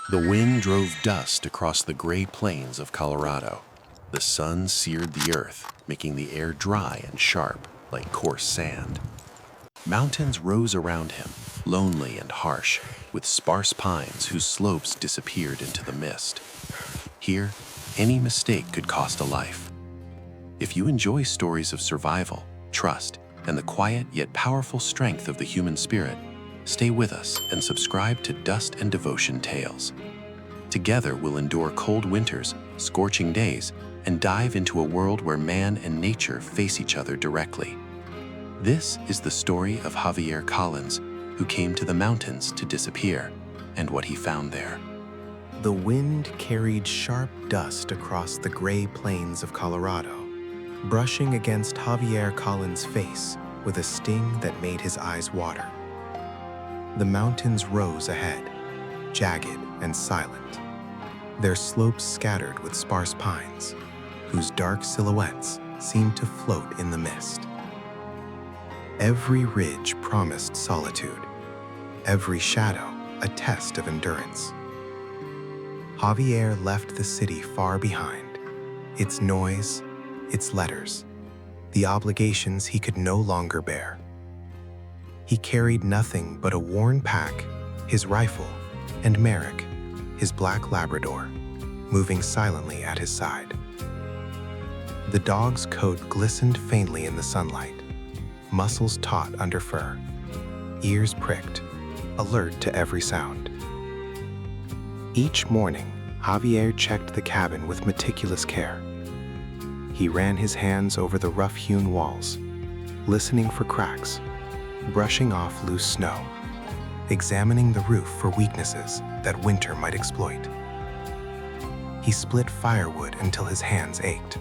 The wind drove dust across the gray plains of Colorado. The sun seared the earth, making the air dry and sharp, like coarse sand. Mountains rose around him, lonely and harsh, with sparse pines whose slopes disappeared into the mist. Here, any mistake could cost a life. If you enjoy stories of survival, trust, and the quiet yet powerful strength of the human spirit, stay with us and subscribe to Dust and Devotion Tales. Together we'll endure cold winters, scorching days, and dive into a world where man and nature face each other directly. This is the story of Javier Collins, who came to the mountains to disappear, and what he found there. The wind carried sharp dust across the gray plains of Colorado, brushing against Javier Collins' face with a sting that made his eyes water. The mountains rose ahead, jagged and silent, their slopes scattered with sparse pines, whose dark silhouettes seemed to float in the mist. Every ridge promised solitude, every shadow a test of endurance. Javier left the city far behind, its noise, its letters, the obligations he could no longer bear. He carried nothing but a worn pack, his rifle, and Margaret, his black Labrador, moving silently at his side. The dog's coat glistened faintly in the sunlight, muscles taut under fur, ears pricked, alert to every sound. Each morning, Javier checked the cabin with meticulous care. He ran his hands over the rough-hewn walls, listening for cracks, brushing off loose snow, examining the roof for weaknesses that winter might exploit. He split firewood until his hands ached,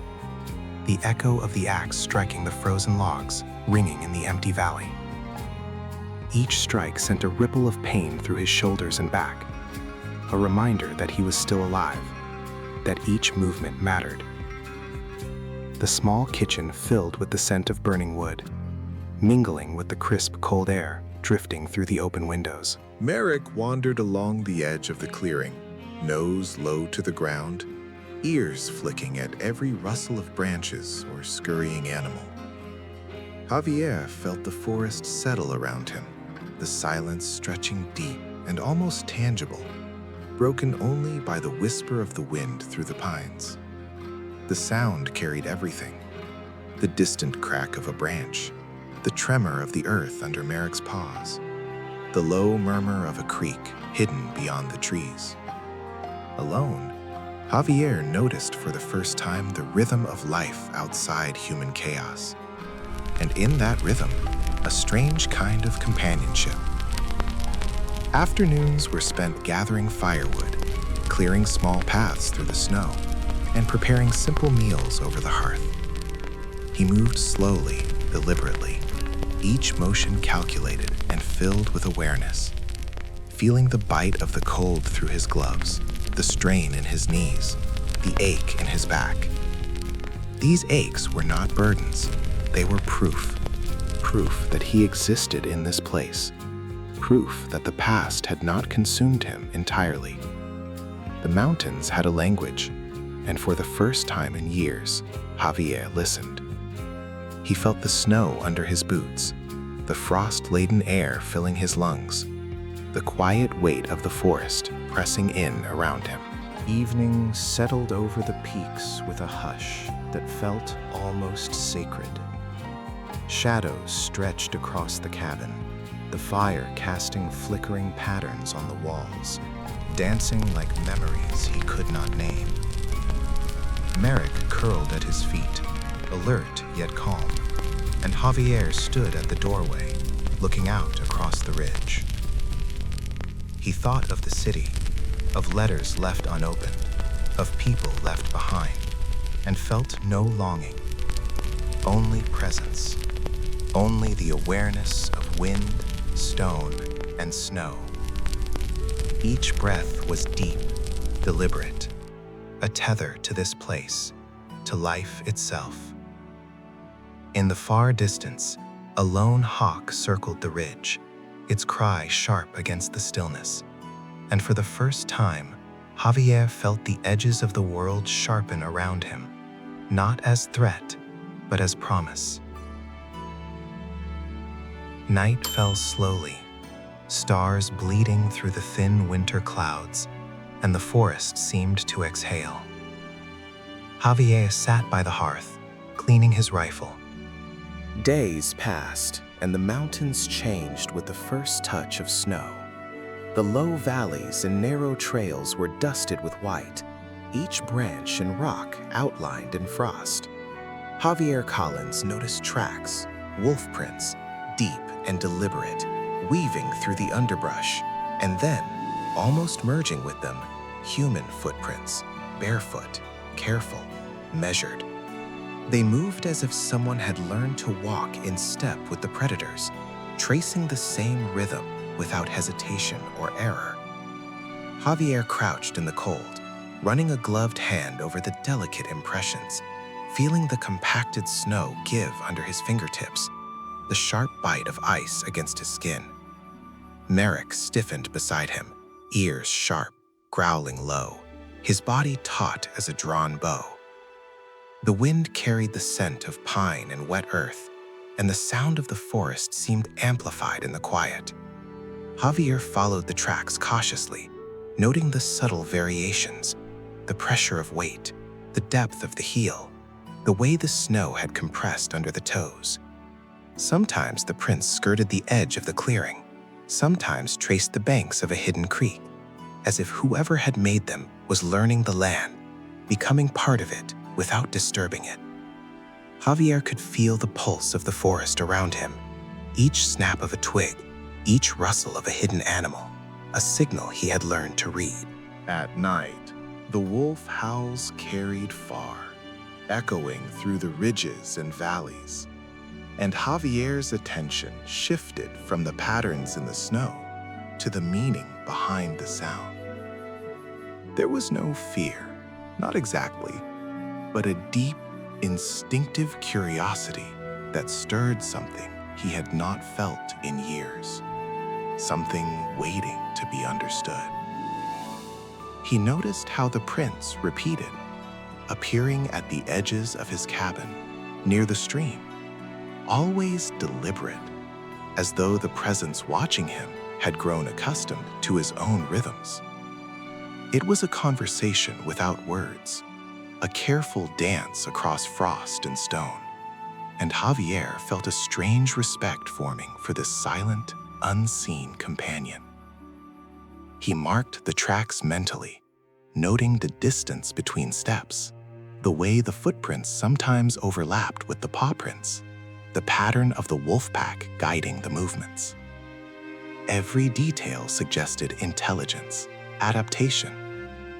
the echo of the axe striking the frozen logs ringing in the empty valley. Each strike sent a ripple of pain through his shoulders and back, a reminder that he was still alive, that each movement mattered. The small kitchen filled with the scent of burning wood, mingling with the crisp, cold air drifting through the open windows. Marek wandered along the edge of the clearing, nose low to the ground, ears flicking at every rustle of branches or scurrying animal. Javier felt the forest settle around him, the silence stretching deep and almost tangible, broken only by the whisper of the wind through the pines. The sound carried everything: the distant crack of a branch, the tremor of the earth under Marek's paws, the low murmur of a creek hidden beyond the trees. Alone, Javier noticed for the first time the rhythm of life outside human chaos, and in that rhythm, a strange kind of companionship. Afternoons were spent gathering firewood, clearing small paths through the snow, and preparing simple meals over the hearth. He moved slowly, deliberately, each motion calculated and filled with awareness, feeling the bite of the cold through his gloves, the strain in his knees, the ache in his back. These aches were not burdens, they were proof that he existed in this place, proof that the past had not consumed him entirely. The mountains had a language, and for the first time in years, Javier listened. He felt the snow under his boots, the frost-laden air filling his lungs, the quiet weight of the forest pressing in around him. Evening settled over the peaks with a hush that felt almost sacred. Shadows stretched across the cabin, the fire casting flickering patterns on the walls, dancing like memories he could not name. Marek curled at his feet, alert yet calm, and Javier stood at the doorway, looking out across the ridge. He thought of the city, of letters left unopened, of people left behind, and felt no longing, only presence, only the awareness of wind, stone, and snow. Each breath was deep, deliberate, a tether to this place, to life itself. In the far distance, a lone hawk circled the ridge, its cry sharp against the stillness. and for the first time, Javier felt the edges of the world sharpen around him, not as threat, but as promise. Night fell slowly, stars bleeding through the thin winter clouds, and the forest seemed to exhale. Javier sat by the hearth, cleaning his rifle. Days passed, and the mountains changed with the first touch of snow. The low valleys and narrow trails were dusted with white, each branch and rock outlined in frost. Javier Collins noticed tracks, wolf prints, deep and deliberate, weaving through the underbrush, and then, almost merging with them, human footprints, barefoot, careful, measured. They moved as if someone had learned to walk in step with the predators, tracing the same rhythm without hesitation or error. Javier crouched in the cold, running a gloved hand over the delicate impressions, feeling the compacted snow give under his fingertips, the sharp bite of ice against his skin. Merrick stiffened beside him, ears sharp, growling low, his body taut as a drawn bow. The wind carried the scent of pine and wet earth, and the sound of the forest seemed amplified in the quiet. Javier followed the tracks cautiously, noting the subtle variations, the pressure of weight, the depth of the heel, the way the snow had compressed under the toes. Sometimes the prints skirted the edge of the clearing, sometimes traced the banks of a hidden creek, as if whoever had made them was learning the land, becoming part of it without disturbing it. Javier could feel the pulse of the forest around him, each snap of a twig, each rustle of a hidden animal, a signal he had learned to read. At night, the wolf howls carried far, echoing through the ridges and valleys, and Javier's attention shifted from the patterns in the snow to the meaning behind the sound. There was no fear, not exactly, but a deep, instinctive curiosity that stirred something he had not felt in years, something waiting to be understood. He noticed how the prints repeated, appearing at the edges of his cabin, near the stream, always deliberate, as though the presence watching him had grown accustomed to his own rhythms. It was a conversation without words, a careful dance across frost and stone, and Javier felt a strange respect forming for this silent, unseen companion. He marked the tracks mentally, noting the distance between steps, the way the footprints sometimes overlapped with the paw prints, the pattern of the wolf pack guiding the movements. Every detail suggested intelligence, adaptation,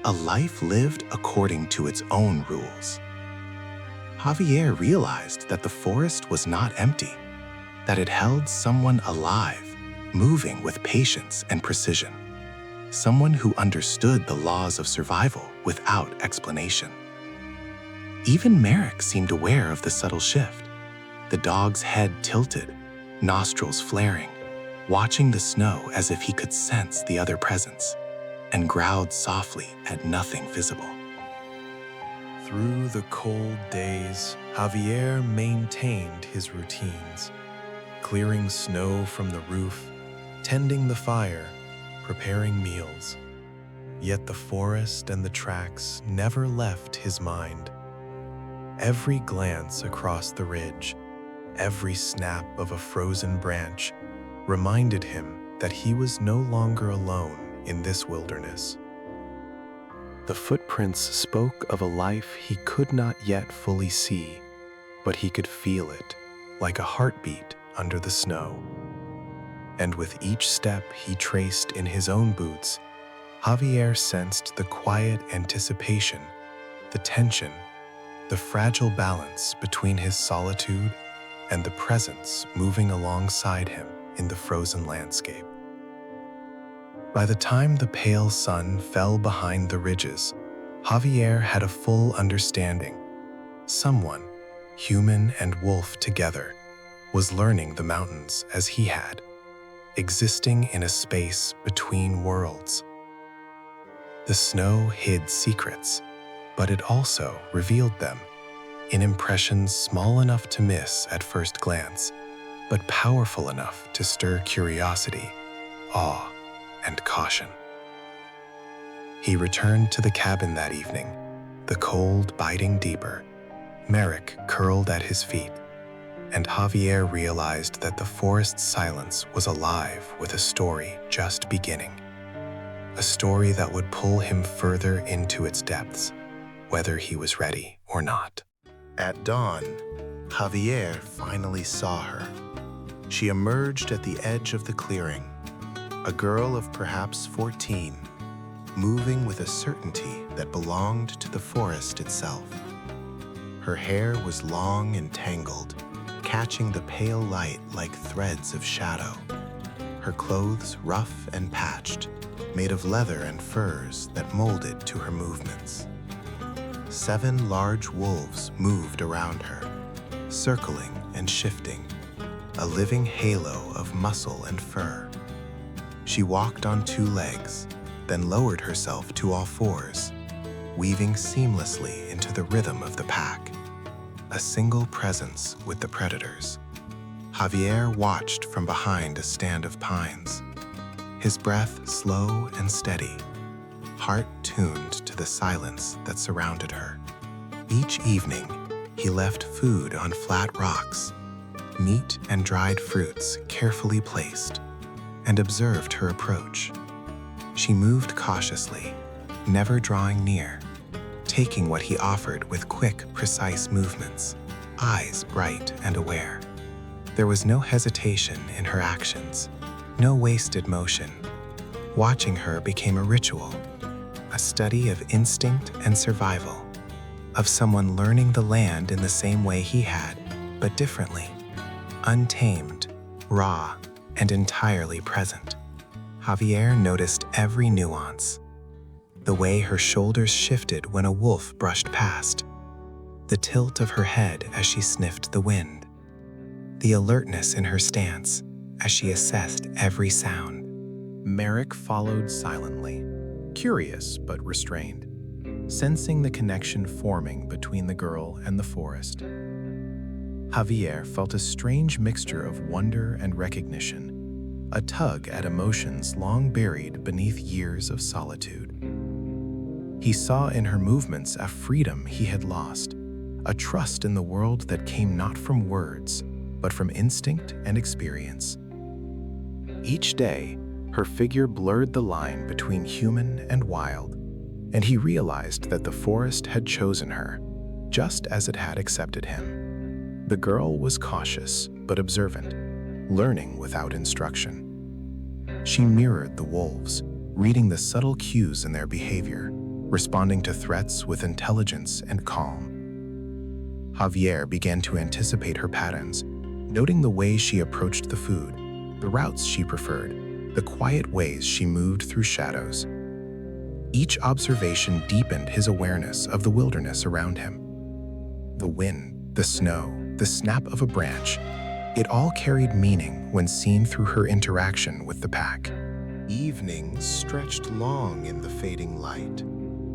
a life lived according to its own rules. Javier realized that the forest was not empty, that it held someone alive, moving with patience and precision, someone who understood the laws of survival without explanation. Even Merrick seemed aware of the subtle shift, the dog's head tilted, nostrils flaring, watching the snow as if he could sense the other presence, and growled softly at nothing visible. Through the cold days, Javier maintained his routines, clearing snow from the roof, tending the fire, preparing meals. Yet the forest and the tracks never left his mind. Every glance across the ridge, every snap of a frozen branch reminded him that he was no longer alone in this wilderness. The footprints spoke of a life he could not yet fully see, but he could feel it, like a heartbeat under the snow. And with each step he traced in his own boots, Javier sensed the quiet anticipation, the tension, the fragile balance between his solitude and the presence moving alongside him in the frozen landscape. By the time the pale sun fell behind the ridges, Javier had a full understanding. Someone, human and wolf together, was learning the mountains as he had, existing in a space between worlds, The snow hid secrets, but it also revealed them in impressions small enough to miss at first glance, but powerful enough to stir curiosity, awe, and caution. He returned to the cabin that evening, the cold biting deeper. Merrick curled at his feet, and Javier realized that the forest's silence was alive with a story just beginning. A story that would pull him further into its depths, whether he was ready or not. At dawn, Javier finally saw her. She emerged at the edge of the clearing, a girl of perhaps 14, moving with a certainty that belonged to the forest itself. Her hair was long and tangled, catching the pale light like threads of shadow. Her clothes rough and patched, made of leather and furs that molded to her movements. 7 large wolves moved around her, circling and shifting, a living halo of muscle and fur. She walked on 2 legs, then lowered herself to all 4s, weaving seamlessly into the rhythm of the pack, a single presence with the predators. Javier watched from behind a stand of pines, his breath slow and steady, heart tuned to the silence that surrounded her. Each evening, he left food on flat rocks, meat and dried fruits carefully placed, and observed her approach. She moved cautiously, never drawing near, taking what he offered with quick, precise movements, eyes bright and aware. There was no hesitation in her actions, no wasted motion. Watching her became a ritual, a study of instinct and survival, of someone learning the land in the same way he had, but differently, untamed, raw, and entirely present. Javier noticed every nuance, the way her shoulders shifted when a wolf brushed past, the tilt of her head as she sniffed the wind, the alertness in her stance as she assessed every sound. Merrick followed silently, curious but restrained, sensing the connection forming between the girl and the forest. Javier felt a strange mixture of wonder and recognition, a tug at emotions long buried beneath years of solitude. He saw in her movements a freedom he had lost, a trust in the world that came not from words, but from instinct and experience. Each day, her figure blurred the line between human and wild, and he realized that the forest had chosen her, just as it had accepted him. The girl was cautious but observant, learning without instruction. She mirrored the wolves, reading the subtle cues in their behavior, responding to threats with intelligence and calm. Javier began to anticipate her patterns, noting the way she approached the food, the routes she preferred, the quiet ways she moved through shadows. Each observation deepened his awareness of the wilderness around him. The wind, the snow, the snap of a branch, it all carried meaning when seen through her interaction with the pack. Evening stretched long in the fading light,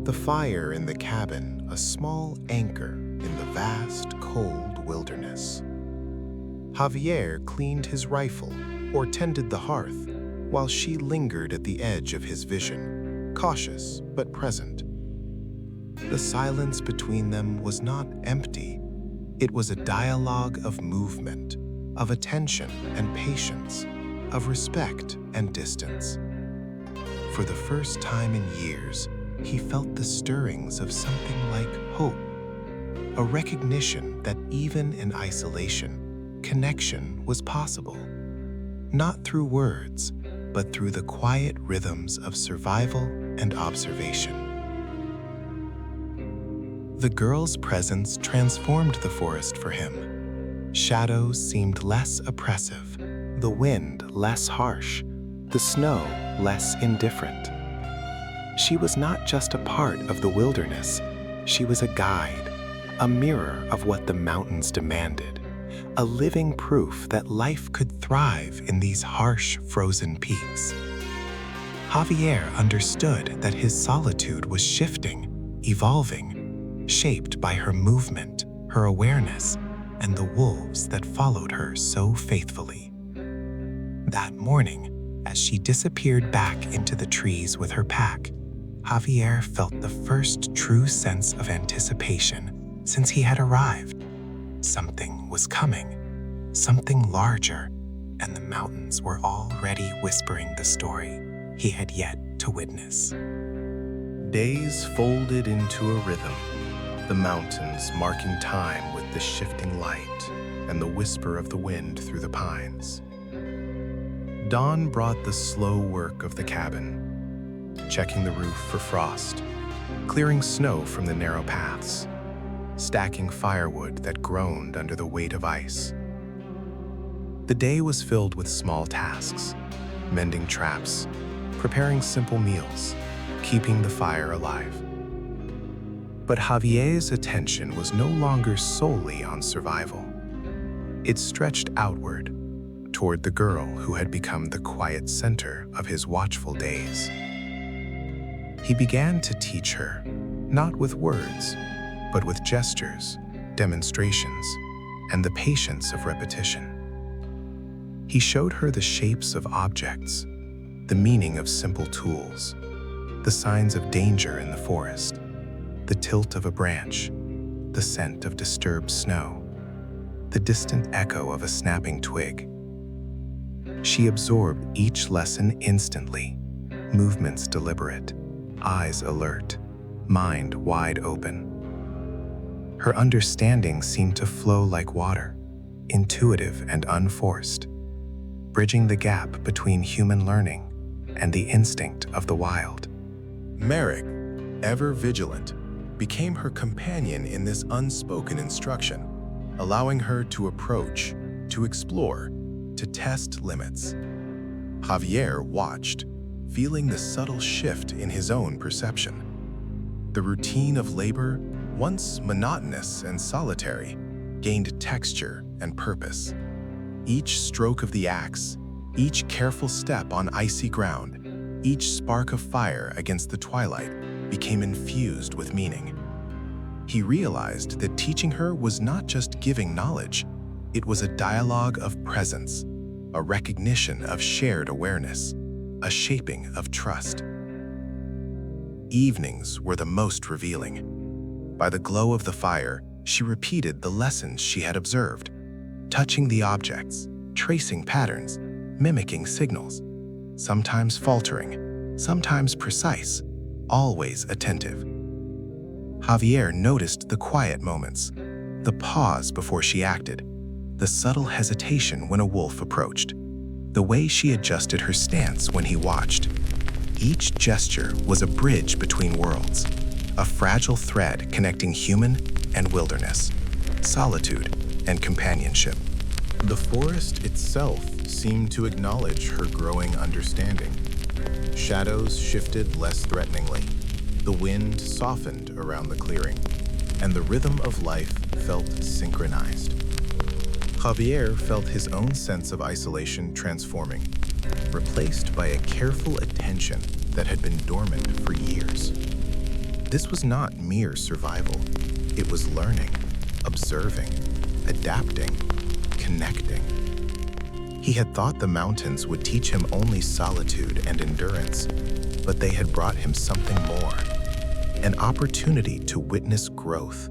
the fire in the cabin a small anchor in the vast, cold wilderness. Javier cleaned his rifle or tended the hearth, while she lingered at the edge of his vision, cautious but present. The silence between them was not empty. It was a dialogue of movement, of attention and patience, of respect and distance. For the first time in years, he felt the stirrings of something like hope, a recognition that even in isolation, connection was possible, not through words, but through the quiet rhythms of survival and observation. The girl's presence transformed the forest for him. Shadows seemed less oppressive, the wind less harsh, the snow less indifferent. She was not just a part of the wilderness, she was a guide, a mirror of what the mountains demanded, a living proof that life could thrive in these harsh, frozen peaks. Javier understood that his solitude was shifting, evolving, shaped by her movement, her awareness, and the wolves that followed her so faithfully. That morning, as she disappeared back into the trees with her pack, Javier felt the first true sense of anticipation since he had arrived. Something was coming, something larger, and the mountains were already whispering the story he had yet to witness. Days folded into a rhythm, the mountains marking time with the shifting light and the whisper of the wind through the pines. Dawn brought the slow work of the cabin, checking the roof for frost, clearing snow from the narrow paths, stacking firewood that groaned under the weight of ice. The day was filled with small tasks, mending traps, preparing simple meals, keeping the fire alive. But Javier's attention was no longer solely on survival. It stretched outward, toward the girl who had become the quiet center of his watchful days. He began to teach her, not with words, but with gestures, demonstrations, and the patience of repetition. He showed her the shapes of objects, the meaning of simple tools, the signs of danger in the forest, the tilt of a branch, the scent of disturbed snow, the distant echo of a snapping twig. She absorbed each lesson instantly, movements deliberate, eyes alert, mind wide open. Her understanding seemed to flow like water, intuitive and unforced, bridging the gap between human learning and the instinct of the wild. Margaret, ever vigilant, became her companion in this unspoken instruction, allowing her to approach, to explore, to test limits. Javier watched, feeling the subtle shift in his own perception. The routine of labor, once monotonous and solitary, gained texture and purpose. Each stroke of the axe, each careful step on icy ground, each spark of fire against the twilight became infused with meaning. He realized that teaching her was not just giving knowledge, it was a dialogue of presence, a recognition of shared awareness, a shaping of trust. Evenings were the most revealing. By the glow of the fire, she repeated the lessons she had observed, touching the objects, tracing patterns, mimicking signals, sometimes faltering, sometimes precise, always attentive. Javier noticed the quiet moments, the pause before she acted, the subtle hesitation when a wolf approached, the way she adjusted her stance when he watched. Each gesture was a bridge between worlds, a fragile thread connecting human and wilderness, solitude and companionship. The forest itself seemed to acknowledge her growing understanding. Shadows shifted less threateningly, the wind softened around the clearing, and the rhythm of life felt synchronized. Javier felt his own sense of isolation transforming, replaced by a careful attention that had been dormant for years. This was not mere survival. It was learning, observing, adapting, connecting. He had thought the mountains would teach him only solitude and endurance, but they had brought him something more, an opportunity to witness growth,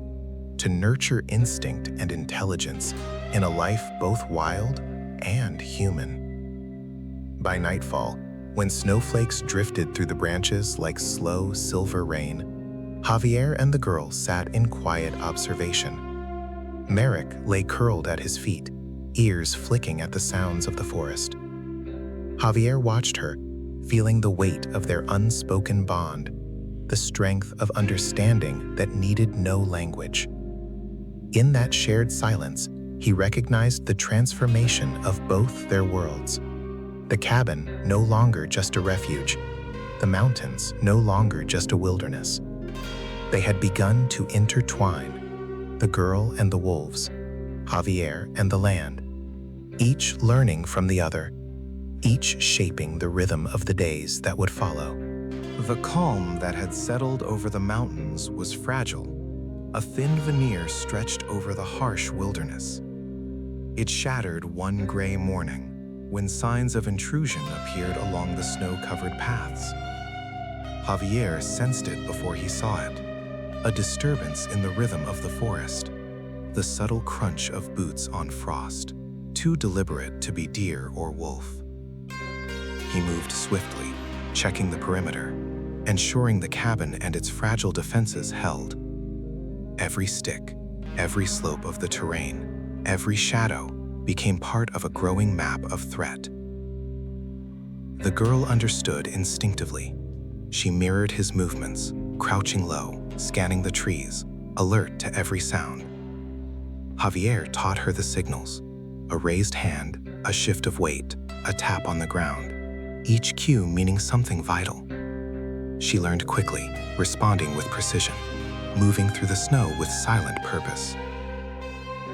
to nurture instinct and intelligence in a life both wild and human. By nightfall, when snowflakes drifted through the branches like slow silver rain, Javier and the girl sat in quiet observation. Margaret lay curled at his feet, ears flicking at the sounds of the forest. Javier watched her, feeling the weight of their unspoken bond, the strength of understanding that needed no language. In that shared silence, he recognized the transformation of both their worlds. The cabin no longer just a refuge, the mountains no longer just a wilderness. They had begun to intertwine, the girl and the wolves, Javier and the land, each learning from the other, each shaping the rhythm of the days that would follow. The calm that had settled over the mountains was fragile. A thin veneer stretched over the harsh wilderness. It shattered one gray morning when signs of intrusion appeared along the snow-covered paths. Javier sensed it before he saw it, a disturbance in the rhythm of the forest, the subtle crunch of boots on frost, too deliberate to be deer or wolf. He moved swiftly, checking the perimeter, ensuring the cabin and its fragile defenses held. Every stick, every slope of the terrain, every shadow became part of a growing map of threat. The girl understood instinctively. She mirrored his movements, crouching low, scanning the trees, alert to every sound. Javier taught her the signals: a raised hand, a shift of weight, a tap on the ground, each cue meaning something vital. She learned quickly, responding with precision, moving through the snow with silent purpose.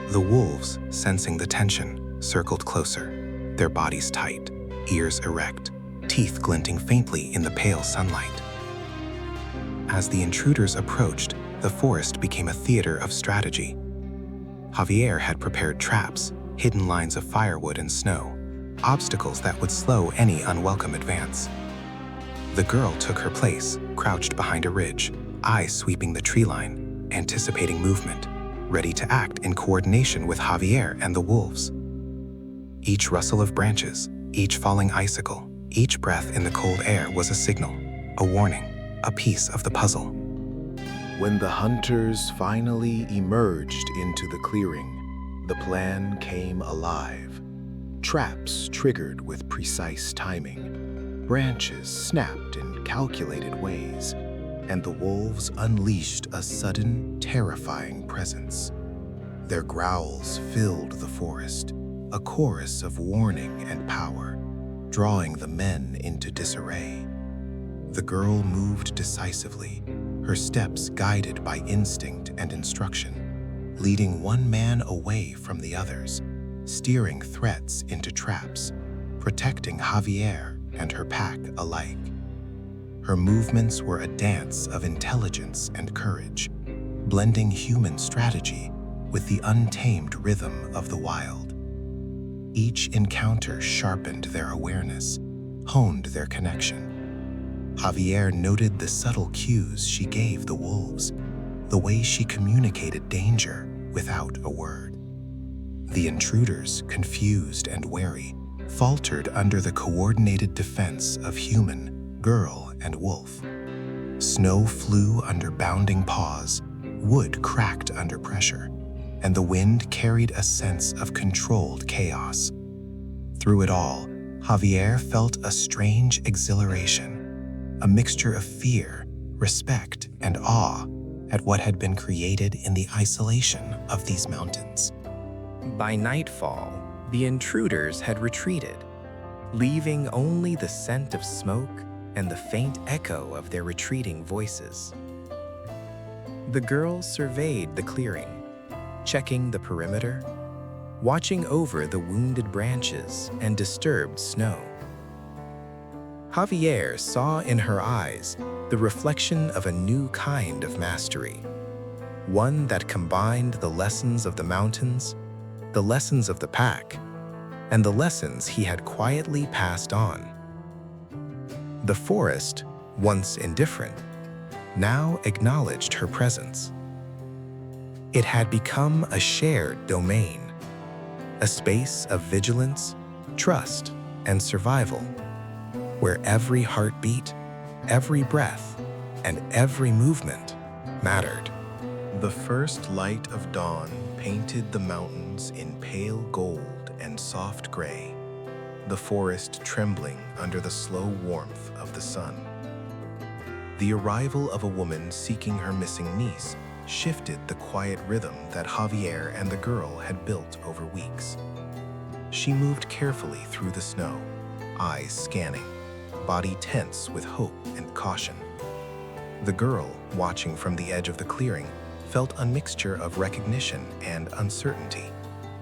The wolves, sensing the tension, circled closer, their bodies tight, ears erect, teeth glinting faintly in the pale sunlight. As the intruders approached, the forest became a theater of strategy. Javier had prepared traps, hidden lines of firewood and snow, obstacles that would slow any unwelcome advance. The girl took her place, crouched behind a ridge, eyes sweeping the tree line, anticipating movement, ready to act in coordination with Javier and the wolves. Each rustle of branches, each falling icicle, each breath in the cold air was a signal, a warning, a piece of the puzzle. When the hunters finally emerged into the clearing, the plan came alive. Traps triggered with precise timing. Branches snapped in calculated ways, and the wolves unleashed a sudden, terrifying presence. Their growls filled the forest, a chorus of warning and power, drawing the men into disarray. The girl moved decisively, her steps guided by instinct and instruction, leading one man away from the others, steering threats into traps, protecting Javier and her pack alike. Her movements were a dance of intelligence and courage, blending human strategy with the untamed rhythm of the wild. Each encounter sharpened their awareness, honed their connection. Javier noted the subtle cues she gave the wolves, the way she communicated danger without a word. The intruders, confused and wary, faltered under the coordinated defense of human, girl, and wolf. Snow flew under bounding paws, wood cracked under pressure, and the wind carried a sense of controlled chaos. Through it all, Javier felt a strange exhilaration, a mixture of fear, respect, and awe at what had been created in the isolation of these mountains. By nightfall, the intruders had retreated, leaving only the scent of smoke and the faint echo of their retreating voices. The girl surveyed the clearing, checking the perimeter, watching over the wounded branches and disturbed snow. Javier saw in her eyes the reflection of a new kind of mastery, one that combined the lessons of the mountains, the lessons of the pack, and the lessons he had quietly passed on. The forest, once indifferent, now acknowledged her presence. It had become a shared domain, a space of vigilance, trust, and survival, where every heartbeat, every breath, and every movement mattered. The first light of dawn painted the mountains in pale gold and soft gray, the forest trembling under the slow warmth of the sun. The arrival of a woman seeking her missing niece shifted the quiet rhythm that Javier and the girl had built over weeks. She moved carefully through the snow, eyes scanning, body tense with hope and caution. The girl, watching from the edge of the clearing, felt a mixture of recognition and uncertainty.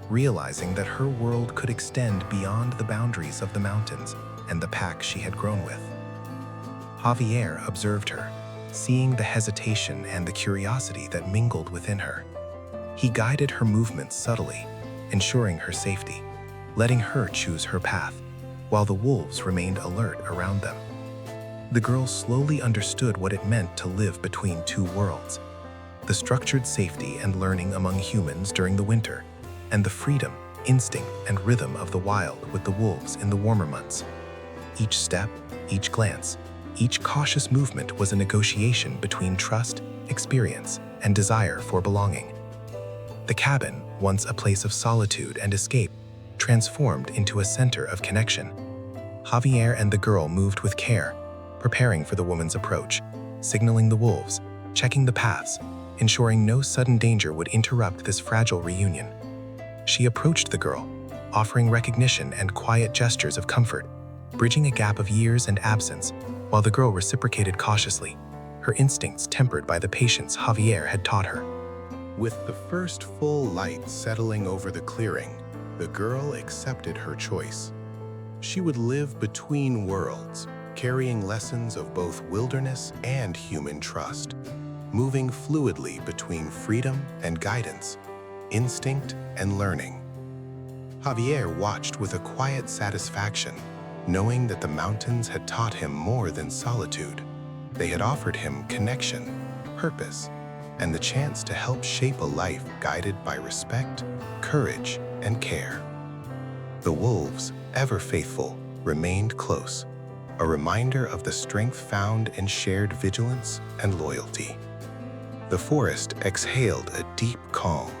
realizing that her world could extend beyond the boundaries of the mountains and the pack she had grown with. Javier observed her, seeing the hesitation and the curiosity that mingled within her. He guided her movements subtly, ensuring her safety, letting her choose her path, while the wolves remained alert around them. The girl slowly understood what it meant to live between two worlds: the structured safety and learning among humans during the winter, and the freedom, instinct, and rhythm of the wild with the wolves in the warmer months. Each step, each glance, each cautious movement was a negotiation between trust, experience, and desire for belonging. The cabin, once a place of solitude and escape, transformed into a center of connection. Javier and the girl moved with care, preparing for the woman's approach, signaling the wolves, checking the paths, ensuring no sudden danger would interrupt this fragile reunion. She approached the girl, offering recognition and quiet gestures of comfort, bridging a gap of years and absence, while the girl reciprocated cautiously, her instincts tempered by the patience Javier had taught her. With the first full light settling over the clearing, the girl accepted her choice. She would live between worlds, carrying lessons of both wilderness and human trust, moving fluidly between freedom and guidance, instinct and learning. Javier watched with a quiet satisfaction, knowing that the mountains had taught him more than solitude. They had offered him connection, purpose, and the chance to help shape a life guided by respect, courage, and care. The wolves, ever faithful, remained close, a reminder of the strength found in shared vigilance and loyalty. The forest exhaled a deep calm,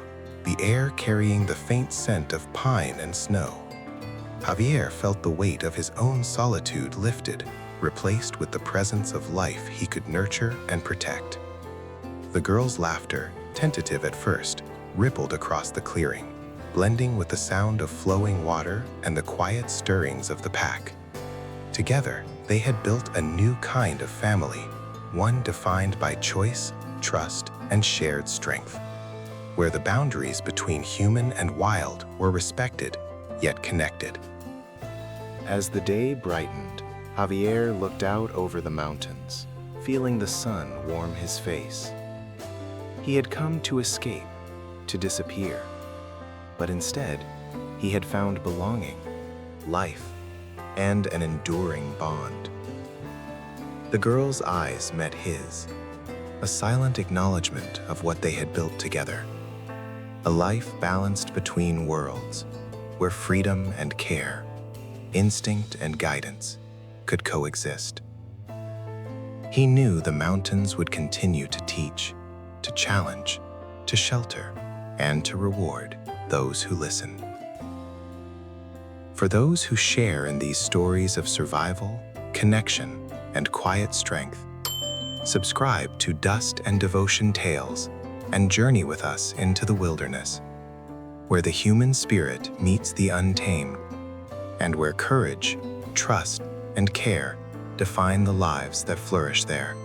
the air carrying the faint scent of pine and snow. Javier felt the weight of his own solitude lifted, replaced with the presence of life he could nurture and protect. The girl's laughter, tentative at first, rippled across the clearing, blending with the sound of flowing water and the quiet stirrings of the pack. Together, they had built a new kind of family, one defined by choice, trust, and shared strength, where the boundaries between human and wild were respected, yet connected. As the day brightened, Javier looked out over the mountains, feeling the sun warm his face. He had come to escape, to disappear, but instead, he had found belonging, life, and an enduring bond. The girl's eyes met his, a silent acknowledgement of what they had built together. A life balanced between worlds, where freedom and care, instinct and guidance could coexist. He knew the mountains would continue to teach, to challenge, to shelter, and to reward those who listen. For those who share in these stories of survival, connection, and quiet strength, subscribe to Dust and Devotion Tales and journey with us into the wilderness, where the human spirit meets the untamed, and where courage, trust, and care define the lives that flourish there.